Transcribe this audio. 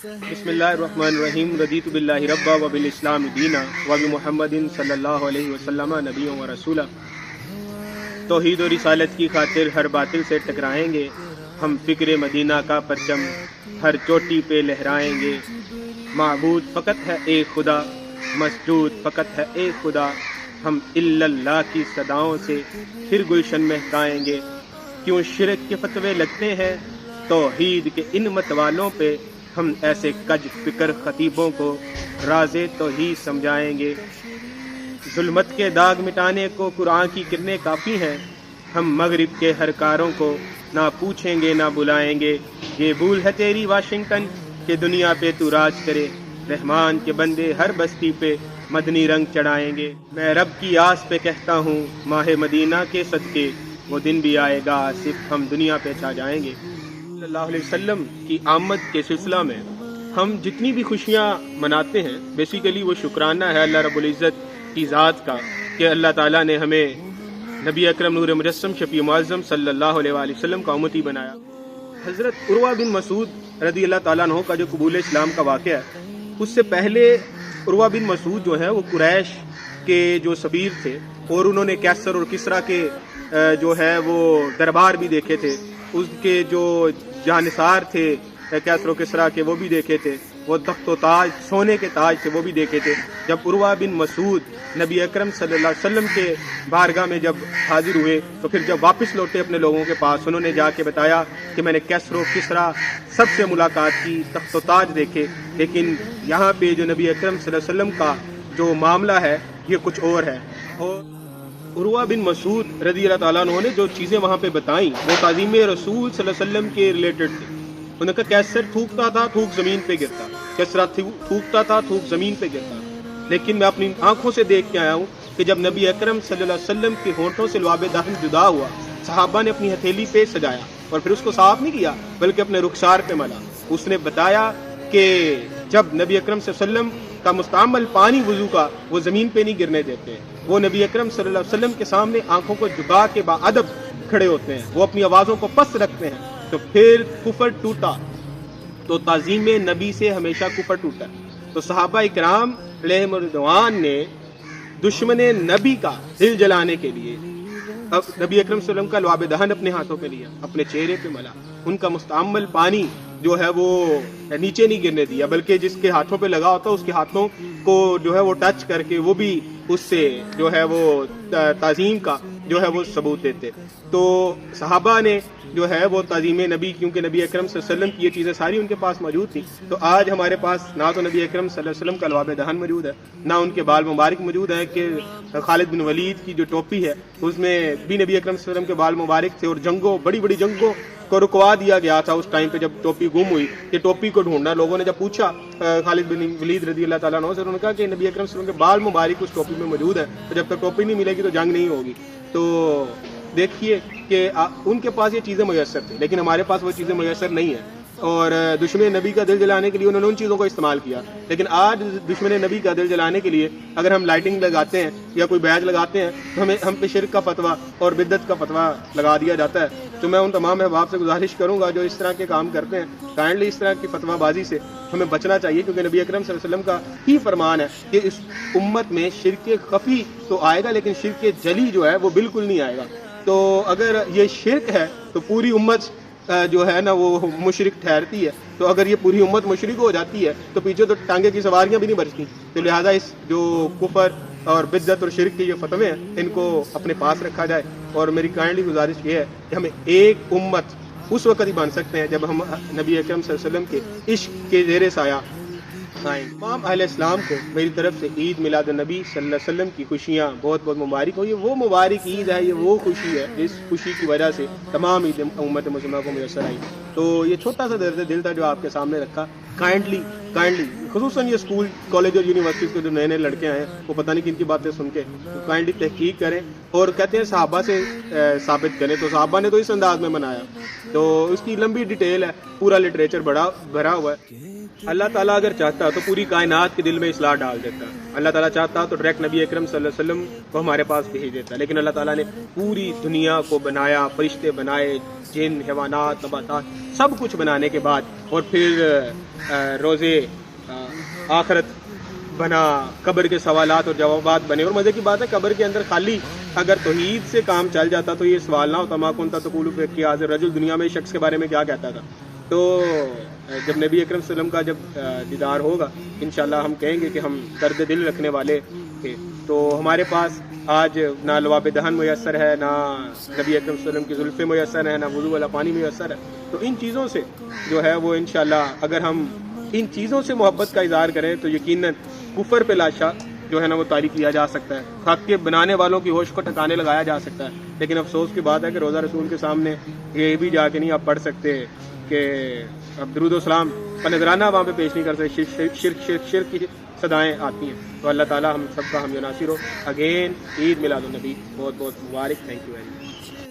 بسم اللہ الرحمن الرحیم رضیت باللہ ربا وبالاسلام دینا وبمحمد صلی اللہ علیہ وسلم نبی و رسولہ۔ توحید و رسالت کی خاطر ہر باطل سے ٹکرائیں گے، ہم فکر مدینہ کا پرچم ہر چوٹی پہ لہرائیں گے۔ معبود فقط ہے ایک خدا، مسجود فقط ہے ایک خدا، ہم الا اللہ کی صداؤں سے پھر گلشن مہکائیں گے۔ کیوں شرک کے فتوے لگتے ہیں توحید کے ان متوالوں پہ، ہم ایسے کج فکر خطیبوں کو راز توحید سمجھائیں گے۔ ظلمت کے داغ مٹانے کو قرآن کی کرنیں کافی ہیں، ہم مغرب کے ہر کاروں کو نہ پوچھیں گے نہ بلائیں گے۔ یہ بھول ہے تیری واشنگٹن کہ دنیا پہ تو راج کرے، رحمان کے بندے ہر بستی پہ مدنی رنگ چڑھائیں گے۔ میں رب کی آس پہ کہتا ہوں ماہ مدینہ کے صدقے، وہ دن بھی آئے گا صرف ہم دنیا پہ چھا جائیں گے۔ صلی اللہ علیہ وسلم کی آمد کے سلسلہ میں ہم جتنی بھی خوشیاں مناتے ہیں، بیسیکلی وہ شکرانہ ہے اللہ رب العزت کی ذات کا کہ اللہ تعالیٰ نے ہمیں نبی اکرم نور مجسم شفیع معظم صلی اللہ علیہ وآلہ وسلم کا امتی بنایا۔ حضرت عروہ بن مسعود رضی اللہ تعالیٰ عنہ کا جو قبول اسلام کا واقعہ ہے، اس سے پہلے عروہ بن مسعود جو ہے وہ قریش کے جو سفیر تھے، اور انہوں نے کیسر اور کسریٰ کے جو ہے وہ دربار بھی دیکھے تھے، اس کے جو جانثار تھے کیسر و کسریٰ کے وہ بھی دیکھے تھے، وہ تخت و تاج سونے کے تاج تھے وہ بھی دیکھے تھے۔ جب عروہ بن مسعود نبی اکرم صلی اللہ علیہ وسلم کے بارگاہ میں جب حاضر ہوئے تو پھر جب واپس لوٹے اپنے لوگوں کے پاس، انہوں نے جا کے بتایا کہ میں نے کیسر و کسریٰ سب سے ملاقات کی، تخت و تاج دیکھے، لیکن یہاں پہ جو نبی اکرم صلی اللہ علیہ وسلم کا جو معاملہ ہے یہ کچھ اور ہے۔ اور عروہ بن مسعود رضی اللہ تعالیٰ عنہ نے جو چیزیں وہاں پہ بتائیں وہ تعظیم رسول صلی اللہ علیہ وسلم کے ریلیٹڈ تھے۔ انہوں نے کہا کیسر تھوکتا تھا تھوک زمین پہ گرتا، کسریٰ تھوکتا تھا تھوک زمین پہ گرتا، لیکن میں اپنی آنکھوں سے دیکھ کے آیا ہوں کہ جب نبی اکرم صلی اللہ علیہ وسلم کے ہونٹوں سے لعاب دہن جدا ہوا، صحابہ نے اپنی ہتھیلی پہ سجایا اور پھر اس کو صاف نہیں کیا بلکہ اپنے رخسار پہ ملا۔ اس نے بتایا کہ جب نبی اکرم صلی اللہ علیہ وسلم کا مستعمل پانی وضو کا وہ زمین پہ نہیں گرنے دیتے، وہ نبی اکرم صلی اللہ علیہ وسلم کے سامنے آنکھوں کو جھکا کے باادب کھڑے ہوتے ہیں، وہ اپنی آوازوں کو پست رکھتے ہیں۔ تو پھر کفر ٹوٹا، تو تعظیم نبی سے ہمیشہ کفر ٹوٹا۔ تو صحابہ اکرام علیہم رضوان نے دشمن نبی کا دل جلانے کے لیے اب نبی اکرم صلی اللہ علیہ وسلم کا لعاب دہن اپنے ہاتھوں پہ لیا، اپنے چہرے پہ ملا، ان کا مستعمل پانی جو ہے وہ نیچے نہیں گرنے دیا بلکہ جس کے ہاتھوں پہ لگا ہوتا اس کے ہاتھوں کو جو ہے وہ ٹچ کر کے وہ بھی اس سے جو ہے وہ تعظیم کا جو ہے وہ ثبوت دیتے۔ تو صحابہ نے جو ہے وہ تعظیم نبی، کیونکہ نبی اکرم صلی اللہ علیہ وسلم کی یہ چیزیں ساری ان کے پاس موجود تھیں، تو آج ہمارے پاس نہ تو نبی اکرم صلی اللہ علیہ وسلم کا لعاب دہن موجود ہے، نہ ان کے بال مبارک موجود ہیں کہ خالد بن ولید کی جو ٹوپی ہے اس میں بھی نبی اکرم صلی اللہ علیہ وسلم کے بال مبارک تھے، اور جنگوں بڑی بڑی جنگوں کو رکوا دیا گیا تھا اس ٹائم پہ جب ٹوپی گم ہوئی کہ ٹوپی کو ڈھونڈنا۔ لوگوں نے جب پوچھا خالد بن ولید رضی اللہ تعالیٰ عنہ سے، انہوں نے کہا کہ نبی اکرم صلی اللہ علیہ وسلم کے بال مبارک اس ٹوپی میں موجود ہے، تو جب تک ٹوپی نہیں ملے گی تو جنگ نہیں ہوگی۔ تو دیکھیے کہ ان کے پاس یہ چیزیں میسر تھیں لیکن ہمارے پاس وہ چیزیں میسر نہیں ہیں، اور دشمن نبی کا دل جلانے کے لیے انہوں نے ان چیزوں کو استعمال کیا۔ لیکن آج دشمن نبی کا دل جلانے کے لیے اگر ہم لائٹنگ لگاتے ہیں یا کوئی بیج لگاتے ہیں تو ہم پہ شرک کا فتویٰ اور بدعت کا فتویٰ لگا دیا جاتا ہے۔ تو میں ان تمام احباب سے گزارش کروں گا جو اس طرح کے کام کرتے ہیں، کائنڈلی اس طرح کی فتویٰ بازی سے ہمیں بچنا چاہیے، کیونکہ نبی اکرم صلی اللہ علیہ وسلم کا ہی فرمان ہے کہ اس امت میں شرک خفی تو آئے گا لیکن شرک جلی جو ہے وہ بالکل نہیں آئے گا۔ تو اگر یہ شرک ہے تو پوری امت جو ہے نا وہ مشرک ٹھہرتی ہے، تو اگر یہ پوری امت مشرک ہو جاتی ہے تو پیچھے تو ٹانگے کی سواریاں بھی نہیں بچتی۔ تو لہٰذا اس جو کفر اور بدعت اور شرک کے جو فتوے ہیں ان کو اپنے پاس رکھا جائے، اور میری کائنڈلی گزارش یہ ہے کہ ہمیں ایک امت اس وقت ہی بن سکتے ہیں جب ہم نبی اکرم صلی اللہ علیہ وسلم کے عشق کے زیر سایہ آئیں۔ تمام اہل اسلام کو میری طرف سے عید میلاد النبی صلی اللہ علیہ وسلم کی خوشیاں بہت بہت مبارک ہو۔ یہ وہ مبارک عید ہے، یہ وہ خوشی ہے جس خوشی کی وجہ سے تمام عید امت مسلمہ کو میسر آئی۔ تو یہ چھوٹا سا درد دل تھا جو آپ کے سامنے رکھا۔ کائنڈلی خصوصاً یہ اسکول کالج اور یونیورسٹیز کے جو نئے نئے لڑکے آئے ہیں وہ پتہ نہیں کن کی باتیں سن کے، کائنڈلی تحقیق کریں اور کہتے ہیں صحابہ سے ثابت کریں۔ تو صحابہ نے تو اس انداز میں منایا، تو اس کی لمبی ڈیٹیل ہے، پورا لٹریچر بھرا ہوا ہے۔ اللہ تعالیٰ اگر چاہتا تو پوری کائنات کے دل میں اصلاح ڈال دیتا، اللہ تعالیٰ چاہتا تو ڈائریکٹ نبی اکرم صلی اللہ علیہ وسلم کو ہمارے پاس بھیج دیتا، لیکن اللہ تعالیٰ نے پوری دنیا کو بنایا، فرشتے بنائے، جن، حیوانات، نباتات، سب کچھ بنانے کے بعد، اور پھر روزے آخرت بنا، قبر کے سوالات اور جوابات بنے. اور مزے کی بات ہے قبر کے اندر خالی اگر توحید سے کام چل جاتا تو یہ سوال نہ ہوتا، ما کنت تقول فی الحق حاضر رجل، دنیا میں شخص کے بارے میں کیا کہتا تھا. تو جب نبی اکرم صلی اللہ علیہ وسلم کا جب دیدار ہوگا انشاءاللہ ہم کہیں گے کہ ہم درد دل رکھنے والے تھے. تو ہمارے پاس آج نہ لواب دہن میسر ہے، نہ نبی اکرم صلی اللہ علیہ وسلم کی زلفیں میسر ہیں، نہ وضو والا پانی میسر ہے. تو ان چیزوں سے جو ہے وہ انشاءاللہ اگر ہم ان چیزوں سے محبت کا اظہار کریں تو یقیناً کفر پہ لاشا جو ہے نا وہ تاریخ کیا جا سکتا ہے، حق کے بنانے والوں کی ہوش کو ٹھکانے لگایا جا سکتا ہے. لیکن افسوس کی بات ہے کہ روزہ رسول کے سامنے یہ بھی جا کے نہیں آپ پڑھ سکتے کہ اب درود و سلام کا نذرانہ وہاں پہ پیش نہیں کر سکتے، شرک کی صدائیں آتی ہیں. تو اللہ تعالی ہم سب کا ہم ناصر ہو. اگین عید میلاد النبی بہت بہت مبارک. Thank you very much.